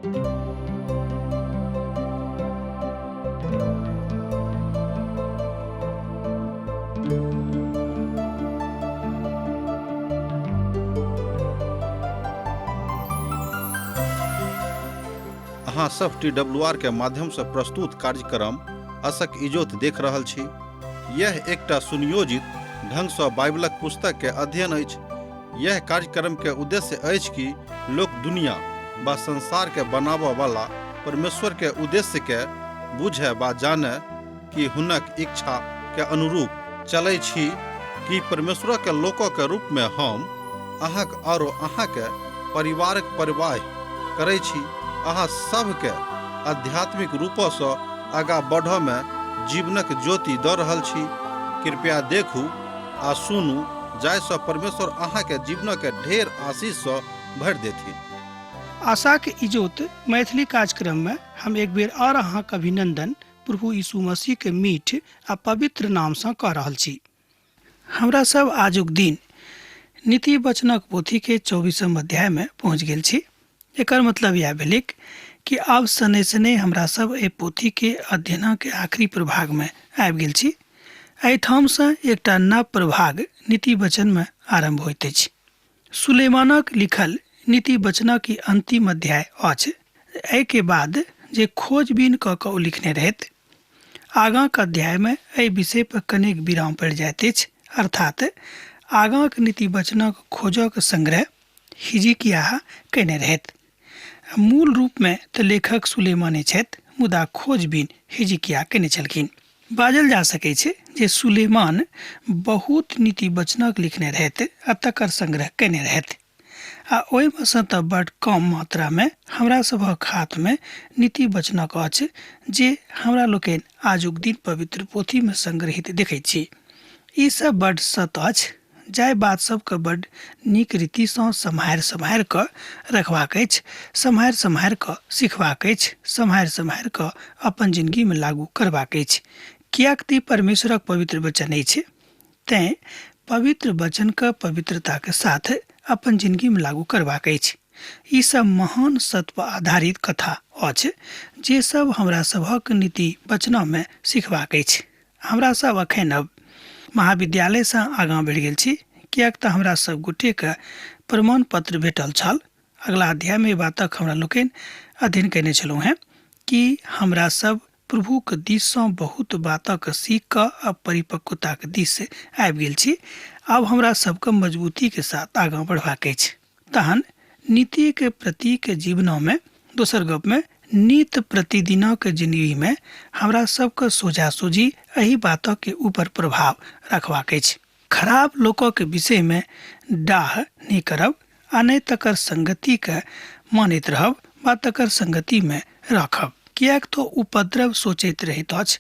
अहाँ सब TWR के माध्यम से प्रस्तुत कार्यक्रम असक इजोत देख रहल छी। यह एकटा सुनियोजित ढंग से बाइबलक पुस्तक के अध्ययन अछि। यह कार्यक्रम के उद्देश्य अछि कि लोक दुनिया व संसार के बनाबय वाला परमेश्वर के उद्देश्य के बुझे व जाने कि हुनक इच्छा के अनुरूप चलै छी कि परमेश्वर के लोकों के रूप में हम अहाँक और अहाँ के परिवारक परवाह करै छी। अहाँ सबके आध्यात्मिक रूपों से आगा बढ़ो में जीवनक ज्योति दऽ रहल छी। कृपया देखू आ सुनू जाहिसँ परमेश्वर अहाँ के जीवन के ढेर आशीष से भरि देथिन। आशा के इजोत मैथिली कार्यक्रम में हम एक बेर और अहाँक अभिनंदन प्रभु यीशु मसीह के मीठ आ पवित्र नाम से कऽ रहल छी। हमरा सब आजुक दिन नीति वचनक पोथी के 24वां अध्याय में पहुँच गेल छी। एकर मतलब यह भेलै कि अब सने सने हमरा सब ए पोथी के अध्ययन के आखिरी प्रभाग में आबि गेल छी। एहिठाम से एकटा नव प्रभाग नीति वचन में आरंभ होइत अछि। सुलेमानक लिखल नीति वचनक ई अंतिम अध्याय अछि। एहि के बाद जे खोजबीन कऽ कऽ ओ लिखने रहथि, आगाँक अध्याय में एहि विषय पर कनेक विराम पड़ि जाइत अछि, अर्थात आगाँक नीति वचनक खोजक संग्रह हिजकिय्याह कयने रहथि। मूल रूप में तऽ लेखक सुलेमाने छथि, मुदा खोजबीन हिजकिय्याह कयने छलखिन। बाजल जा सकै छै जे सुलेमान बहुत नीति वचनक लिखने रहथि आ तकर संग्रह कयने रहथि, आ ओहिमे सँ तऽ बड़ कम मात्रा में हमरा सभक हाथ में नीति वचनक अछि जे हमरा लोकनि आजुक दिन पवित्र पोथी में संग्रहित देखैत छी। ई सब बड़ सत अछि, जाहि बात सबके बड़ नीक रीति सँ सम्हारि कऽ रखबाक अछि, सम्हारि कऽ सिखबाक अछि, सम्हारि कऽ अपन जिंदगी में लागू करबाक अछि। कियाक तऽ परमेश्वरक पवित्र वचन अछि, तें पवित्र वचन के पवित्रता के साथ अपन जिंदगी में लागू करबाक अछि। ई सब महान सत्य पर आधारित कथा अछि जे सब हमरा सभक नीति वचन में सिखबाक अछि। हमरा सब अखन अब महाविद्यालय से आगाँ बढ़ि गेल छी, कियाक तऽ हमरा सब गोटे के प्रमाण पत्र भेटल छल। अगला अध्याय में बातक हमरा लोकनि अध्ययन कयने छलहुँ हैं कि हमरा सब प्रभु के दिस से बहुत बातक सीख कऽ अब परिपक्वता के दिस आबि गेल छी। अब हमरा सबके मजबूती के साथ आगाँ बढ़बाक अछि। तहन नीति के प्रति के जीवनों में दोसर गप में नित प्रतिदिनक के जिंदगी में हमरा सबके सोझा सोझी एही बातों के ऊपर प्रभाव रखबाक अछि। खराब लोगों के विषय में डाह नहीं करब आ नहीं तकर संगति के मानैत रहब वा तकर संगति में रखब, कियाक तो उपद्रव सोचैत रहैत अछि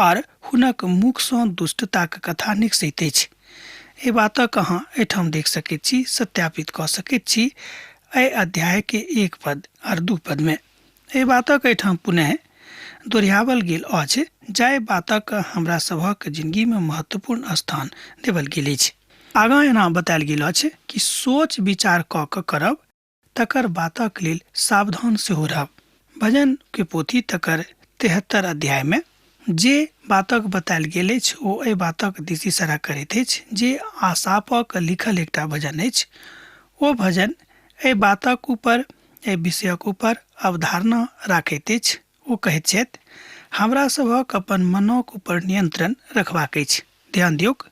और हुनक मुख सँ दुष्टता के कथा निकसैत अछि। ए बातक अहाँ एहिठाम देख सकैत छी, सत्यापित कऽ सकैत छी एहि अध्याय के 1 पद और 2 पद में। एहि बातक एहिठाम पुनः दोहराओल गेल अछि, जाहि बातक हमरा सभक जिंदगी में महत्वपूर्ण स्थान देवल गेल अछि। आगाँ एना बतायल गेल अछि कि सोच विचार कऽ कऽ करब, तकर बातक लेल सावधान सेहो रहब। भजन के पोथी तकर 73 अध्याय में जे बातक बतायल गेल अछि ओ एहि बातक दिस इशारा करैत अछि जे आसापक लिखल एकटा भजन अछि। ओ भजन एहि बातक ऊपर, एहि विषयक ऊपर अवधारणा राखैत अछि। ओ कहैत छथि, हमरा सभक अपन मनक ऊपर नियंत्रण रखबाक अछि। ध्यान दियौक,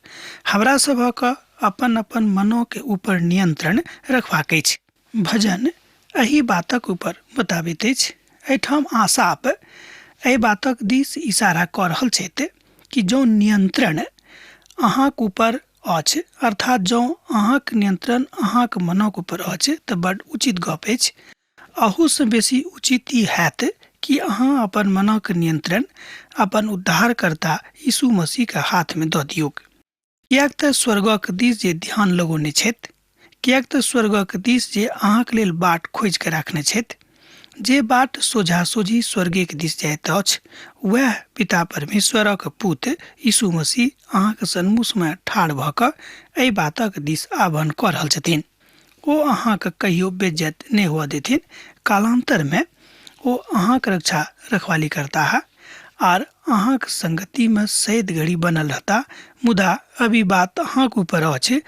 हमरा सभक अपन अपन मनों के ऊपर नियंत्रण रखबाक अछि। भजन एही बातक ऊपर बताबैत अछि। एहिठाम आसाप एहि बातक दिस इशारा कऽ रहल छथि कि जो नियंत्रण अहाँक ऊपर अछि, अर्थात जो अहाँक नियंत्रण अहाँक मनक ऊपर अछि तऽ बड़ उचित गप अछि। अहू से बेसी उचित ई हैत कि अहाँ अपन मनक नियंत्रण अपन उद्धारकर्ता यीशु मसीह के हाथ में दऽ दियौक। कियाक तऽ स्वर्गक दिस जे ध्यान लगौने छथि, कियाक तऽ स्वर्गक दिस जे अहाँक लेल बाट खोजि के राखने छथि, जे बाट सोझा सोझी स्वर्गे के दिस जाइत अछि, वह पिता परमेश्वरक पुत्र यीशु मसीह अहाँके सन्मुख में ठाढ़ भऽ कऽ एहि बातक दिस आह्वान कऽ रहल छथिन। ओ अहाँके कहियो बेज्जत नहीं हुआ देथिन। कालांतर में ओ अहाँके रक्षा रखवाली करता है और अहाँक संगति में सैद घड़ी बनल रहता। मुदा अभी बात अहाँक ऊपर अछि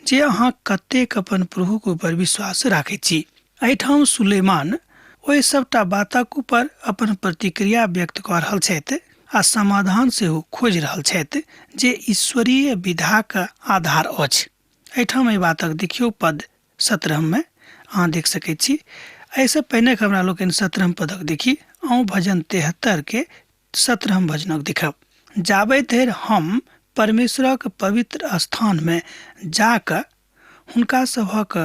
जे अहाँ कतेक अपन प्रभुक ऊपर विश्वास राखै छी। एहिठाम सुलेमान ओहि सबटा बातक ऊपर अपन प्रतिक्रिया व्यक्त कऽ रहल छथि आ समाधान सेहो खोज रहल छथि जे ईश्वरीय विधाक आधार अछि। एहिठाम एहि बातक देखियौ पद 17 में अहाँ देख सकैत छी। एहिसँ पहिने हमरा लोकनि 17 पदक देखी अहूँ भजन 73 के 17 भजनक देखब। जाबे धरि हम परमेश्वरक पवित्र स्थान में जाकऽ हुनका सभक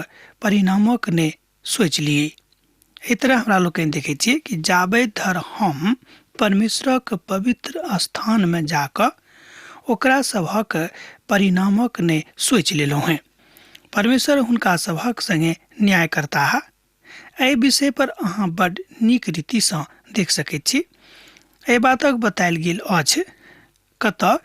परिणामक ने सोचि लिए। एहि तरह हमरा लोकनि देखै छियै कि जाबे धरि हम परमेश्वरक पवित्र स्थान में जाकऽ ओकरा सभक परिणामक ने सोचि लेलहुँ हैं। परमेश्वर हुनका सभक संगे न्याय करता है। एहि विषय पर अहाँ बड़ नीक रीतिसँ देख सकैत छी। एहि बातक बतायल गेल अछि कतऽ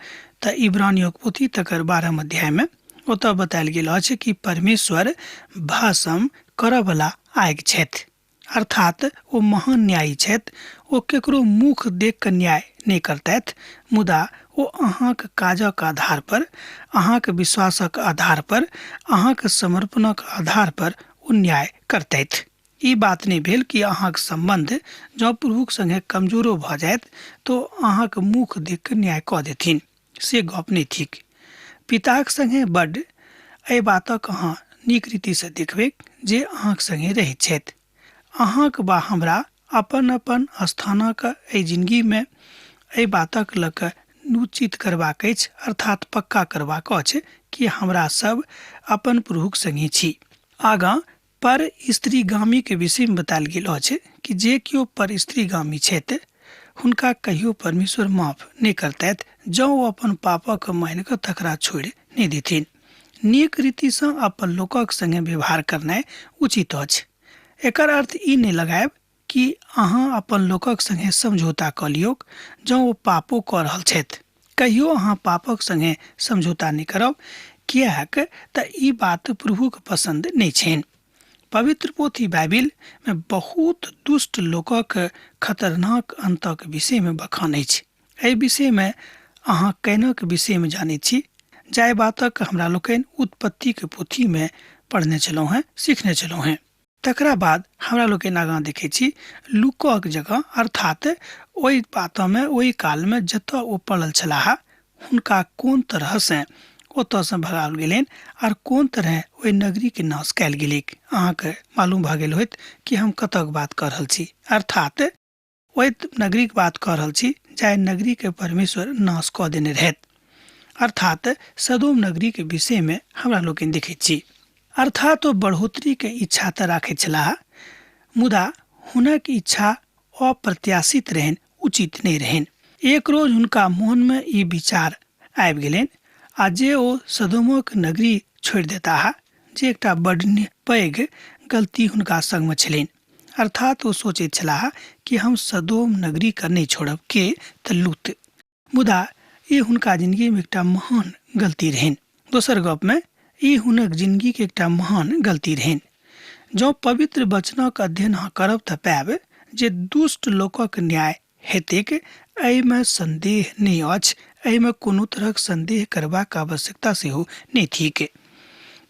तऽ इब्रानियों पोथी तकर 12 अध्याय में ओतऽ बतायल गेल अछि कि परमेश्वर भस्म करयवला आगि छथि, अर्थात ओ महान न्यायी छथि। ओ केकरो मुख देख कऽ न्याय नहि करतथि, मुदा ओ अहाँक काजक आधार पर, अहाँक विश्वासक आधार पर, अहाँक समर्पणक आधार पर ओ न्याय करतथि। ई बात नहीं भेल कि अहाँक संबंध जँ प्रभुक संगे कमजोरो भऽ जायत तो अहाँक मुख देख कऽ न्याय कऽ देथिन। से गप नहीं थिक। पिताक संगे बड्ड एहि बातक अहाँ नीक रीतिसँ देखबै जे अहाँक संगे रहैत छथि। अहाँक बा हमरा अपन अपन स्थानक एहि जिंदगी में एहि बातक लऽ कऽ निश्चित करबाक अछि, अर्थात पक्का करबाक अछि कि हमरा सब अपन प्रभुक संगे छी। आगाँ पर स्त्रीगामी के विषय में बतायल गेल अछि कि जे केओ पर स्त्रीगामी छथि हुनका कहियो परमेश्वर माफ नहीं करतथि जँ ओ अपन पापक मानि कऽ तकरा छोड़ि नहीं देथिन। नीक रीतिसँ अपन लोकक संगे व्यवहार करनाइ उचित अछि। एकर अर्थ ई नहीं लगायब कि अहाँ अपन लोकक संगे समझौता कऽ लियौ जँ ओ पापो कऽ रहल छथि। कहियो अहाँ पापक संगे समझौता नहीं करब, किएक तऽ ई बात प्रभुक पसंद नहीं छनि। पवित्र पोथी बाइबिल में बहुत दुष्ट लोकक खतरनाक अंतक विषय में बखान अछि। एहि विषय में अहाँ कैनक विषय में जानैत छी। जाय बातक हमरा लोकनि उत्पत्ति के पोथी में पढ़ने छलहुँ हैं, सीखने छलहुँ हैं। तकरा बाद हमरा लोकनि आगाँ देखै छी लूकाक जगह, अर्थात ओहि बातों में ओहि काल में जतऽ ओ पड़ल छलाह हुनका कोन तरह से ओतऽसँ भगाओल गेलनि और कोन तरह ओहि नगरी के नाश कयल गेलैक। अहाँके मालूम भऽ गेल होइत कि हम कतक बात कऽ रहल छी, अर्थात ओहि नगरी के बात कऽ रहल छी जाहि नगरी के परमेश्वर नाश कऽ देने रहथि, अर्थात सदोम नगरी के विषय में हमरा लोकनि देखैत छी। अर्थात ओ बढ़ोतरी के इच्छा तऽ राखैत छलाह, मुदा हुनक इच्छा अप्रत्याशित रहन, उचित नहीं रहन। एक रोज हुनका मोन में ई विचार आबि गेलनि आ जे ओ सदोमक नगरी छोड़ि देताह, जे एकटा बड़ पैघ गलती हुनका संग में छलनि। अर्थात ओ सोचैत छलाह कि हम सदोम नगरी के नहीं छोड़ब, के तऽ लूत। मुदा ई हुनका जिंदगी में एकटा महान गलती रहन। दोसर गप में ई हुनक जिंदगी के एकटा महान गलती रहन। जँ पवित्र वचनक अध्ययन अहाँ करब तऽ पाएब जे दुष्ट लोकक न्याय हेतैक, एहिमे संदेह नहीं अछि। एहिमे कोनो तरहक संदेह करबाक आवश्यकता सेहो नहीं थिक।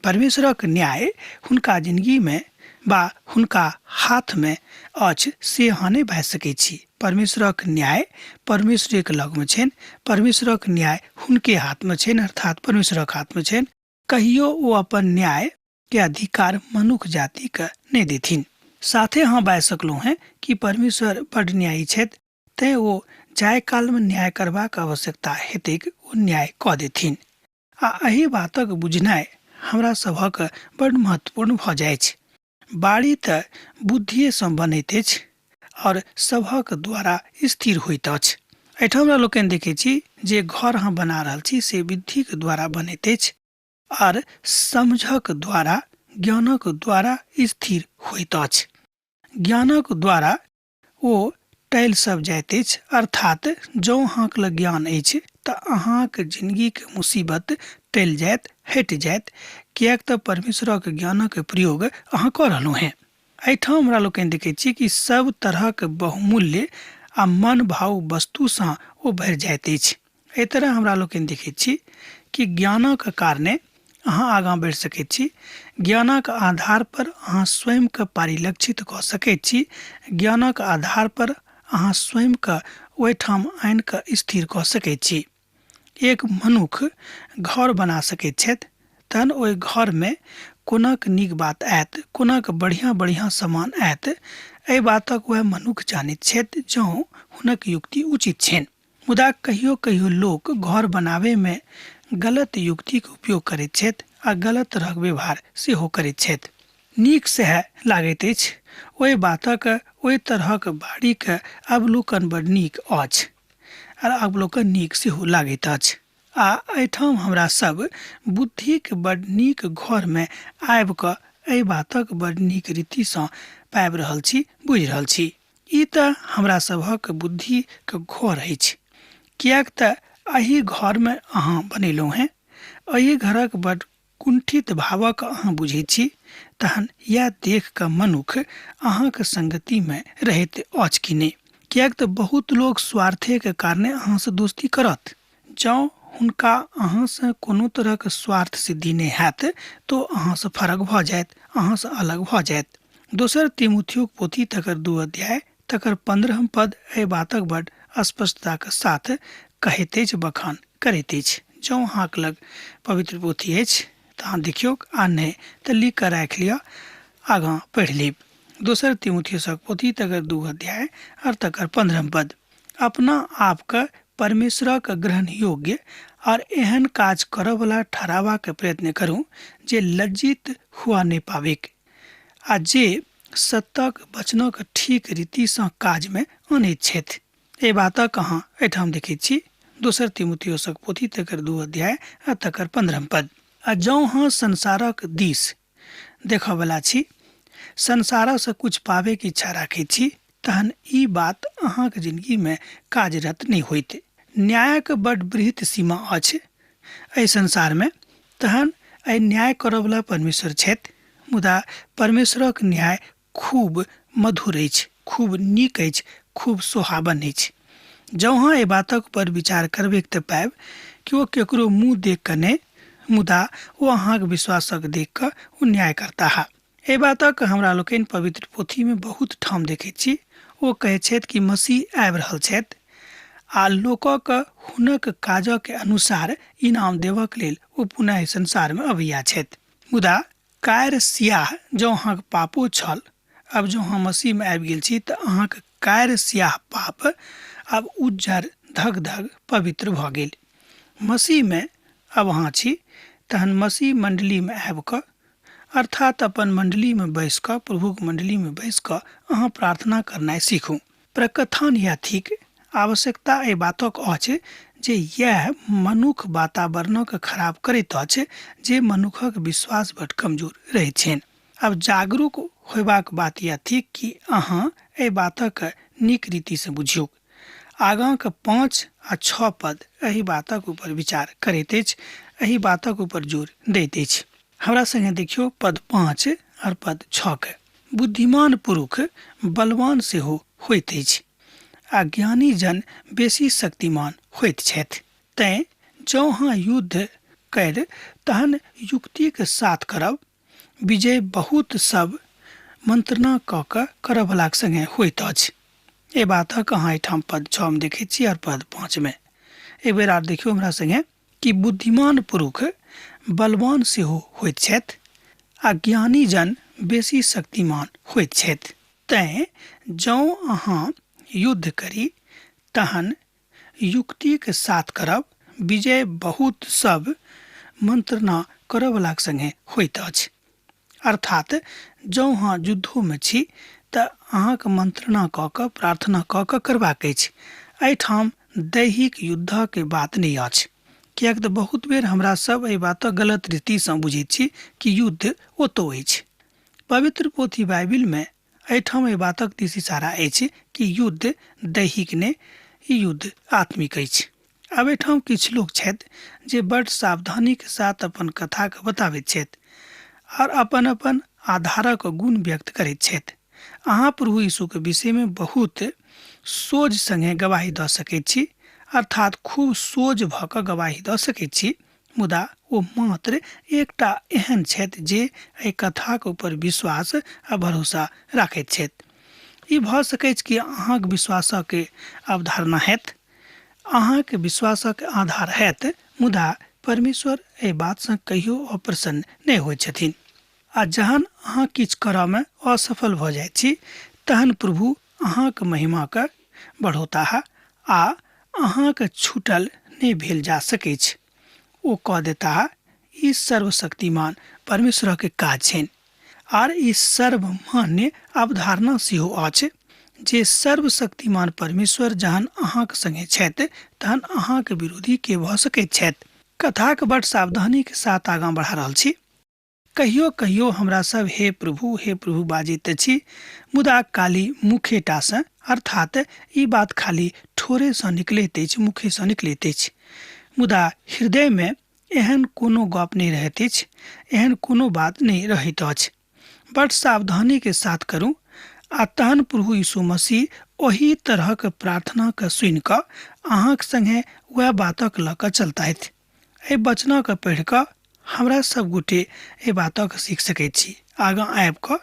परमेश्वरक न्याय हुनका जिंदगी में बा हुनका हाथ में अछि से अहाँ नहीं भऽ सकैत छी। परमेश्वरक न्याय परमेश्वरक लग में छनि, परमेश्वरक न्याय हुनके हाथ में छनि, अर्थात परमेश्वरक हाथ में छनि। कहियो ओ अपन न्याय के अधिकार मनुष्य जाति के नहीं देथिन। साथे अहाँ बाजि सकलहुँ हैं कि परमेश्वर बड़ न्यायी छथि, तैं ओ जाय काल में न्याय करबाक आवश्यकता हेतैक ओ न्याय कऽ देथिन। आ एहि बातक बुझनाइ हमरा सभक बड़ महत्वपूर्ण भऽ जाइ छै। बाड़ी तऽ बुद्धिएसँ बनैत अछि और सभक द्वारा स्थिर होइत अछि। एहिठाम हमरा लोकनि देखैत छी जे घर अहाँ बना रहल छी से बुद्धिक द्वारा बनैत अछि और समझक द्वारा, ज्ञानक द्वारा स्थिर होइत अछि। ज्ञानक द्वारा ओ टैल सब जाइत अछि, अर्थात जँ अहाँक लग ज्ञान अछि तऽ अहाँक जिंदगीके मुसीबत टल जायत, हटि जायत, किएक तऽ परमेश्वरक ज्ञानक प्रयोग अहाँ कऽ रहलहुँ हैं। एहिठाम हमरा लोकनि देखैत छी कि सब तरहक बहुमूल्य आ मन भाव वस्तुसँ ओ भरि जाइत अछि। एहि तरह हमरा लोकनि देखैत छी कि ज्ञानक कारणे अहाँ आगाँ बढ़ि सकैत छी। ज्ञानक आधार पर अहाँ स्वयंके परिलक्षित कऽ सकैत छी। ज्ञानक आधार पर अहाँ स्वयंके ओहिठाम आनि कऽ स्थिर कऽ सकैत छी। एक मनुख घर बना सकैत छथि, तहन ओहि घरमे कोनाक नीक बात आयत, कोनाक बढ़िआँ बढ़िआँ सामान आयत, एहि बातक वह मनुख जानैत छथि जँ हुनक युक्ति उचित छनि। मुदा कहियो कहियो लोक घर बनाबैमे गलत युक्तिक उपयोग करैत छथि आ गलत तरहक व्यवहार सेहो करैत छथि। नीक सएह लागैत अछि, ओहि बातक ओहि तरहक बाड़ीके अवलोकन बड़ नीक अछि आ अवलोकन नीक सेहो लागैत अछि। आ एहिठाम हमरा सब बुद्धिक बड़ नीक घरमे आबि कऽ एहि बातक बड़ नीक रीतिसँ पाबि रहल छी, बुझि रहल छी। ई तऽ हमरा सभक बुद्धिके घर अछि, किएक तऽ एहि घरमे अहाँ बनेलहुँ हैं। एहि घरक बड़ कुंठित भावक अहाँ बुझैत छी, तहन यह देख कऽ मनुख अहाँके संगतिमे रहैत अछि कि नहि। किएक तऽ बहुत लोग स्वार्थेके कारणे अहाँसँ दोस्ती करत। जँ हुनका अहाँसँ कोनो तरहक स्वार्थ सिद्धि नहि हैत तो अहाँसँ फरक भऽ जायत, अहाँसँ अलग भऽ जायत। दोसर तीमुथियुक पोथी तकर 2 अध्याय तकर 15 पद एहि बातक बड़ स्पष्टताके साथ कहैत अछि, बखान करैत अछि। जँ अहाँके लग पवित्र पोथी अछि तऽ अहाँ देखियौ, आ नहि तऽ लिख कऽ राखि लिअ, आगाँ पढ़ि लेब। दोसर तीमुथियुसक पोथी तकर 2 अध्याय और तकर 15 पद। अपना आपके परमेश्वरक ग्रहण योग्य और एहन काज करयवला ठहराबाक प्रयत्न करू जे लज्जित हुआ नहि पाबेक आ जे सत्यक वचनक ठीक रीतिसँ काजमे अनैत छथि। एहि बातक अहाँ एहिठाम देखैत छी, दोसर तीमुथियुसक पोथी तकर 2 अध्याय आ तकर 15 पद। आ जँ अहाँ संसारक दिस देखयवला छी, संसारसँ कुछ पाबैके इच्छा राखैत छी, तहन ई बात अहाँके जिंदगीमे कार्यरत नहि होइत। न्यायक बड़ बृहत सीमा अछि एहि संसारमे, तहन एहि न्याय करयवला परमेश्वर छथि। मुदा परमेश्वरक न्याय खूब मधुर अछि, खूब नीक अछि, खूब सुहावन अछि। जँ अहाँ एहि बातक पर विचार करबै तऽ पायब कि ओ केकरो मुँह देख कऽ नहि, मुदा ओ अहाँके विश्वासक देख कऽ ओ न्याय करता है। एहि बातक हमरा लोकनि पवित्र पोथीमे बहुत ठाम देखैत छी। ओ कहैत छथि कि मसीह आबि रहल छथि आ लोकक हुनक काजक अनुसार इनाम देबक लेल ओ पुनः संसारमे अबैया छथि। मुदा कायर सियाह जँ अहाँके पापो छल, अब जँ अहाँ मसीहमे आबि गेल छी तऽ अहाँके कायर सियाह पाप अब उज्जर धग धग पवित्र भऽ गेल। मसीहमे अब अहाँ छी, तहन मसीह मंडलीमे आबि कऽ, अर्थात अपन मंडलीमे बैस कऽ, प्रभुक मंडलीमे बैस कऽ अहाँ प्रार्थना करनाइ सीखू। प्रकथन या थिक आवश्यकता एहि बातक अछि जे यह मनुख वातावरणक खराब करैत अछि जे मनुखक विश्वास बड़ कमजोर रहैत छनि। अब जागरूक होयबाक बात यह थिक कि अहाँ एहि बातक नीक रीतिसँ बुझियौ। आगाँके 5 आ 6 पद एहि बातक ऊपर विचार करैत अछि, एहि बातक ऊपर जोर दैत अछि। हमरा संगे देखियौ पद 5 और पद 6 के। बुद्धिमान पुरुष बलवान सेहो होइत अछि आ ज्ञानी जन बेसी शक्तिमान होइत छथि। तैं जँ अहाँ युद्ध कर तहन युक्तिक साथ करब, विजय बहुत सब मंत्रणा कऽ कऽ करयवलाक संगे होइत अछि। एहि बातक अहाँ एहिठाम पद 6 में देखैत छी और पद 5 में। एक बेर आर देखियौ हमरा संगे कि बुद्धिमान पुरुष बलवान सेहो होइत छथि आ ज्ञानी जन बेसी शक्तिमान होइत छथि। तैं जँ अहाँ युद्ध करी तहन युक्तिक साथ करब, विजय बहुत सब मंत्रणा करयवलाक संगे होइत अछि। अर्थात जँ अहाँ युद्धोमे छी तऽ अहाँके मंत्रणा कऽ कऽ, प्रार्थना कऽ कऽ करबाक अछि। एहिठाम दैहिक युद्धके बात नहि अछि, किएक तऽ बहुत बेर हमरा सब एहि बातक गलत रीतिसँ बुझैत छी कि युद्ध ओतौ अछि। पवित्र पोथी बाइबिलमे एहिठाम एहि बातक दिस इशारा अछि कि युद्ध दैहिक नहि, ई युद्ध आत्मिक अछि। अब एठाम किछु लोग छथि जे बड़ सावधानी के साथ अपन कथा के बताबैत छथि और अपन अपन आधारक गुण व्यक्त करैत छथि। अहाँ प्रभु यीशु के विषय में बहुत सोझ संगे गवाही दऽ सकैत छी, अर्थात खूब सोझ भऽ कऽ गवाही दऽ सकैत छी, मुदा ओ मात्र एकटा एहन छथि जे एहि कथाक ऊपर विश्वास आ भरोसा राखैत छथि। ई भऽ सकैत कि अहाँक विश्वासक अवधारणा हैत, अहाँके विश्वासक आधार हैत, मुदा परमेश्वर एहि बातसँ कहियो अप्रसन्न नहि होइत छथिन। आ जहन अहाँ किछु करयमे असफल भऽ जाइत छी तहन प्रभु अहाँक महिमाके बढ़ौताह आ अहाँके छूटल नहि भेल जा सकैत छै। ओ कह देता ई सर्वशक्तिमान परमेश्वरके काज छनि आर ई सर्वमान्य अवधारणा सेहो अछि जे सर्वशक्तिमान परमेश्वर जहन अहाँके संगे छथि तहन अहाँके विरोधी के भऽ सकैत छथि। कथाके बड़ सावधानी के साथ आगाँ बढ़ा रहल छी। कहियो कहियो हमरा सब हे प्रभु बाजैत छी, मुदा खाली मुखेटासँ, अर्थात ई बात खाली ठोरेसँ निकलैत अछि, मुखेसँ निकलैत अछि, मुदा हृदयमे एहन कोनो गप नहि रहैत अछि, एहन कोनो बात नहि रहैत अछि। बड़ सावधानी के साथ करू आ तहन प्रभु यीशु मसीह ओही तरहक प्रार्थनाके सुनि कऽ अहाँक संगे वएह बातक लऽ कऽ चलतथि। एहि वचनके पढ़ि कऽ हमरा सब गोटे एहि बातक सीख सकैत छी। आगाँ आबि कऽ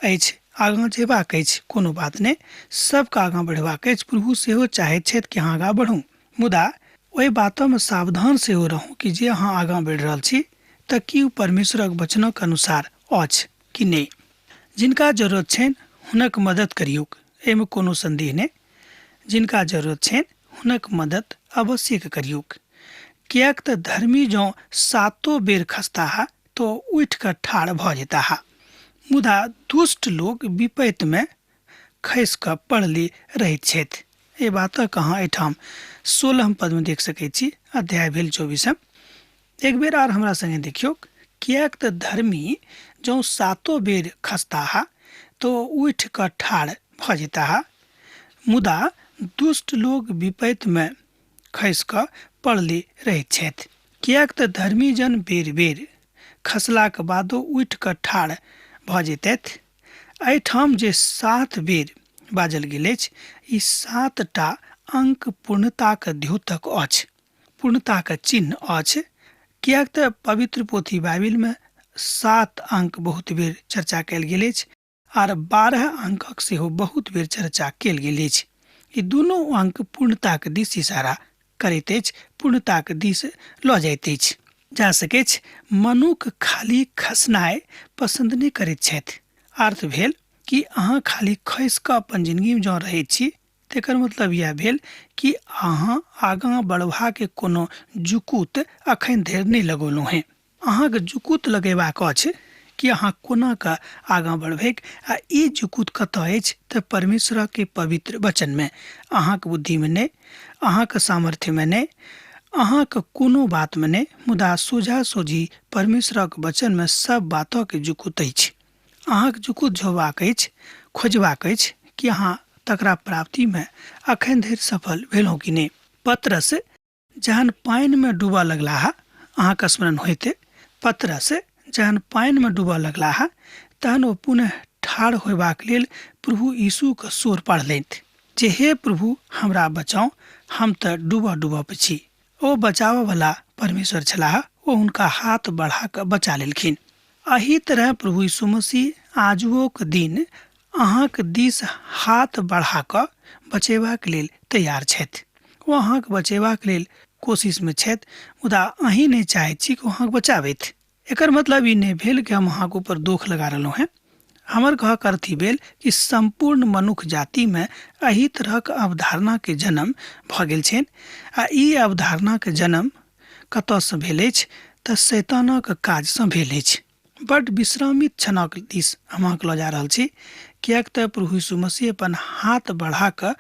अछि, आगाँ जेबाक अछि, कोनो बात नहि, सबके आगाँ बढ़बाक अछि। प्रभु सेहो चाहैत छथि कि अहाँ आगाँ बढ़ू, मुदा ओहि बातोमे सावधान सेहो रहू कि जे अहाँ आगाँ बढ़ि रहल छी तऽ की परमेश्वरक वचनक अनुसार अछि कि नहि। जिनका जरूरत छनि हुनक मदद करियौक, एहिमे कोनो संदेह नहि। जिनका जरूरत छनि हुनक मदद अवश्य करियौक, किएक तऽ धर्मी जँ 7 बेर खसताह तो उठि कऽ ठाढ़ भऽ जेताह, मुदा दुष्ट लोग विपत्तिमे खसि कऽ पड़ले रहैत छथि। एहि बातक अहाँ एहिठाम 16 पदमे देख सकैत छी, अध्याय भेल 24। एक बेर आर हमरा संगे देखियौ, किएक तऽ धर्मी जँ 7 बेर खसताह तो उठि कऽ ठाढ़ भऽ जेताह, मुदा दुष्ट लोग विपत्तिमे खसि कऽ पड़ले रहैत छथि। किएक तऽ धर्मी जन बेर बेर खसलाक बादो उठि कऽ ठाढ़ भऽ जेतथि। एहिठाम जे 7 बेर बाजल गेल अछि, ई 7टा अंक पूर्णताके द्योतक अछि, पूर्णताके चिन्ह अछि। किएक तऽ पवित्र पोथी बाइबिलमे 7 अंक बहुत बेर चर्चा कयल गेल अछि आर 12 अंकक सेहो बहुत बेर चर्चा कयल गेल अछि। ई दुनू अंक पूर्णताके दिस इशारा करैत अछि, पूर्णताके दिस लऽ जाइत अछि। जा सकैत अछि मनुख खाली खसनाइ पसन्द नहि करैत छथि। अर्थ भेल कि अहाँ खाली खसि कऽ अपन जिन्दगीमे जँ रहैत छी तेकर मतलब इएह भेल कि अहाँ आगाँ बढ़बाके कोनो जुकूत अखन धरि नहि लगौलहुँ हेँ। अहाँके जुकूत लगेबाक अछि कि अहाँ कोना कऽ आगाँ बढ़बै। आ ई जुकूत कतऽ अछि तऽ परमेश्वरके पवित्र वचनमे, अहाँके बुद्धिमे नहि, अहाँके सामर्थ्यमे नहि, अहाँके कोनो बातमे नहि, मुदा सोझा सोझी परमेश्वरक वचनमे सब बातके जुकूत अछि। अहाँके जुकूत झोबाक अछि, खोजबाक अछि कि अहाँ तकरा प्राप्तिमे अखन धरि सफल भेलहुँ कि नहि। पतरस जहन पानिमे डूबऽ लगलाह, अहाँके स्मरण होइते, पतरस जहन पानिमे डूबऽ लगलाह तहन ओ पुनः ठाढ़ होयबाक लेल प्रभु यीशुके सोर पढ़लथि जे हे प्रभु हमरा बचाउ, हम तऽ डूबऽ छी। ओ बचावऽवला परमेश्वर छलाह, ओ हुनका हाथ बढ़ा कऽ बचा लेलखिन। एही तरह प्रभु यीशु मसीह आजुओक दिन अहाँके दिस हाथ बढ़ा कऽ बचेबाक लेल तैयार छथि। ओ अहाँके बचेबाक लेल कोशिशमे छथि, मुदा अहीं नहि चाहैत छी कि ओ अहाँके बचाबथि। एकर मतलब ई नहि भेल कि हम अहाँके ऊपर दोष लगा रहलहुँ हैं। हमर कहक अर्थ ई भेल कि संपूर्ण मनुष्य जातिमे एही तरहक अवधारणाके जन्म भऽ गेल छनि। आ ई अवधारणाके जन्म कतयसँ भेल अछि तऽ शैतानक काजसँ भेल अछि। बड्ड विश्रामित क्षणक दिस हम अहाँके लऽ जा रहल छी, किएक तऽ प्रभु यीशु मसीह अपन हाथ बढ़ा कऽ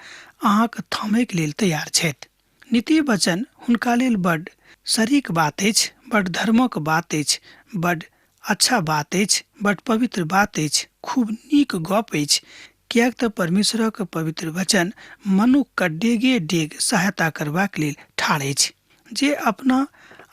अहाँके थमैके लेल तैयार छथि। नीति वचन हुनका लेल बड्ड सरीक बात अछि, बड्ड धर्मक बात अछि, बड्ड अच्छा बात अछि, बड्ड पवित्र बात अछि, खूब नीक गप अछि कियाक तऽ परमेश्वरक पवित्र वचन मनुक्ख डेगे डेग सहायता करबाक लेल ठाढ़ अछि। जे अपना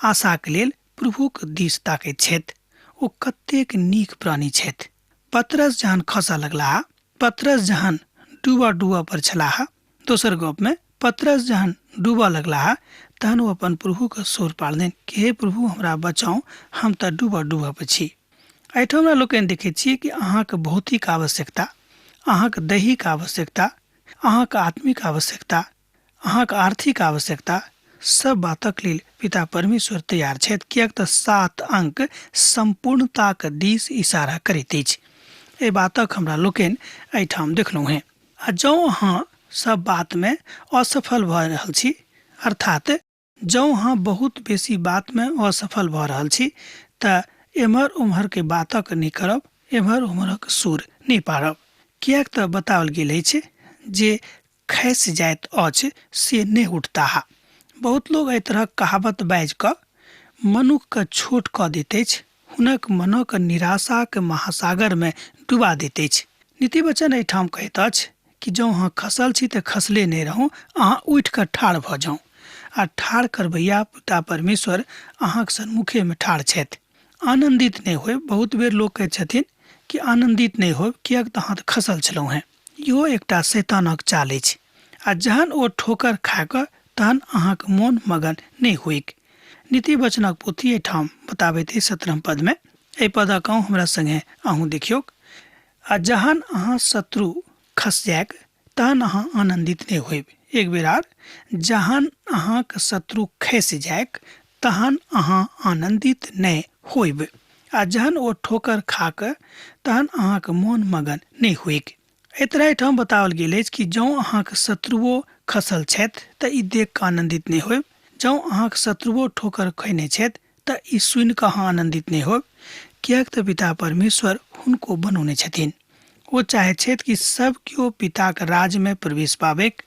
आशाक लेल प्रभुक दिस ताकैत छथि ओ कतेक नीक प्राणी छथि। पतरस जहन खसऽ लगलाह, पतरस जहन डूबऽ पर छलाह, दोसर गप में पतरस जहन डूबऽ लगलाह तहन ओ अपन प्रभु के सोर पाड़लनि कि हे प्रभु हमरा बचाउ, हम तऽ डूबऽ पर छी। एहिठाम हमरा लोकनि देखैत छियै कि अहाँके भौतिक आवश्यकता, अहाँके दैहिक आवश्यकता, अहाँके आत्मिक आवश्यकता, अहाँके आर्थिक आवश्यकता सब बातक लेल पिता परमेश्वर तैयार छथि, कियाक तऽ 7 अंक संपूर्णताक दिस इशारा करैत अछि। एहि बातक हमरा लोकनि एहिठाम देखलहुँ हैं। आ जँ अहाँ सब बात में असफल भऽ रहल छी, अर्थात जँ अहाँ बहुत बेसी बात में असफल भऽ रहल छी तऽ एम्हर उम्हर के बातक नहीं करब, एम्हर उम्हरक सुर नहीं पारब। कियाक तऽ बताओल गेल अछि जे खसि जाइत अछि से नहीं उठताह। बहुत लोग एहि तरहक कहावत बाजि कऽ मनुष्यके छोट कऽ दैत अछि, हुनक मनक निराशाक महासागर में डुबा दैत अछि। नीति वचन एहिठाम कहैत अछि कि जँ अहाँ खसल छी तऽ खसले नहीं रहू, अहाँ उठि कऽ ठाढ़ भऽ जाउ। आ ठाढ़ करबैया पिता परमेश्वर अहाँके सन्मुखे में ठाढ़ छथि। आनंदित नहीं होय। बहुत बेर लोग कहै छथिन कि आनंदित नहीं होय, कियाक तऽ अहाँ तऽ खसल छलहुँ हैं। इहो एकटा शैतानक चाल अछि। आ जहन ओ ठोकर खा कऽ तहन अहाँके मोन मगन नहीं होइक। नीति वचनक पोथी एहिठाम बताबैत अछि 17 पद में। एहि पदक हमरा संगे अहूँ देखियौ। आ जहन अहाँ शत्रु खस जायक तहन अहाँ आनंदित नहीं होइब। एक बेर आर, जहन अहाँके शत्रु खसि जायक तहन अहाँ आनंदित नहीं होइब। आ जहन ओ ठोकर खा कऽ तहन अहाँके मोन मगन नहीं होइक। एहि तरह एहिठाम बताओल गेल अछि कि जँ अहाँके शत्रुओ खसल छथि तऽ ई देख कऽ आनंदित नहीं होइब। जँ अहाँके शत्रुओ ठोकर खैने छथि तऽ ई सुनि कऽ अहाँ आनंदित नहीं होइब। कियाक तऽ पिता परमेश्वर हुनको बनौने छथिन। वो चाहे छथि कि सब केओ पिताके राज में प्रवेश पाबैक,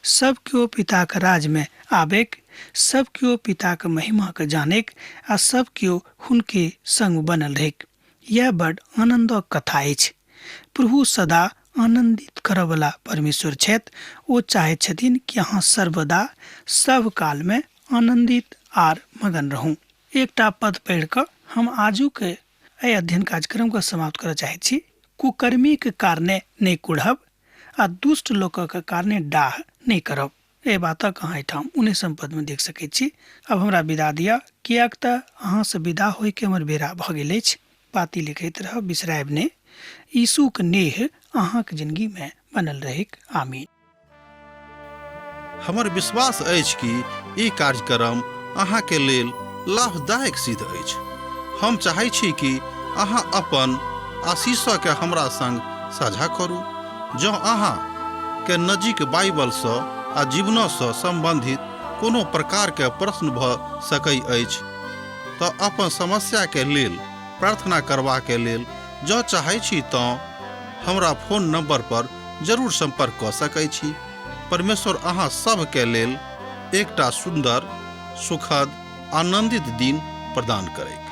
सब केओ पिताके राज में आबैक, सब केओ पिताके महिमा के जानेक आ सब केओ हुनके संग बनल रहैक। यह बड़ आनंदक कथा अछि। प्रभु सदा आनंदित करयवला परमेश्वर छथि। ओ चाहे छथिन कि अहाँ सर्वदा सब काल में आनंदित आर मगन रहूं। एकटा पद पढ़ि कऽ हम आजुक एहि अध्ययन कार्यक्रम को समाप्त करय चाहैत छी। कुकर्मी के कारणे नहीं कुढ़ब आ दुष्ट लोकक कारणे डाह नहीं करब। एहि बातक अहाँ एहिठाम 19 पद में देख सकैत छी। अब हमरा विदा दिअ, कियाक तऽ अहाँ से विदा होय के हमर बेरा भऽ गेल अछि। पाती लिखैत रहब, बिसरायब नहि। यीशुक नेह अहाँक जिंदगी में बनल रहैक। आमीन। हमर विश्वास अछि कि ई कार्यक्रम अहाँके लेल लाभदायक सिद्ध अछि। हम चाहै छी कि अहाँ अपन आशीषके हमरा संग साझा करू। जँ अहाँ के नजीक बाइबलसँ आ जीवनसँ संबंधित कोनो प्रकारके प्रश्न भऽ सकै अछि तऽ अपन समस्याके लेल प्रार्थना करबाके लेल जँ चाहै छी तऽ हमरा फोन नंबर पर जरूर संपर्क कऽ सकै छी। परमेश्वर अहाँ सबके लेल एकटा सुंदर, सुखद, आनंदित दिन प्रदान करै।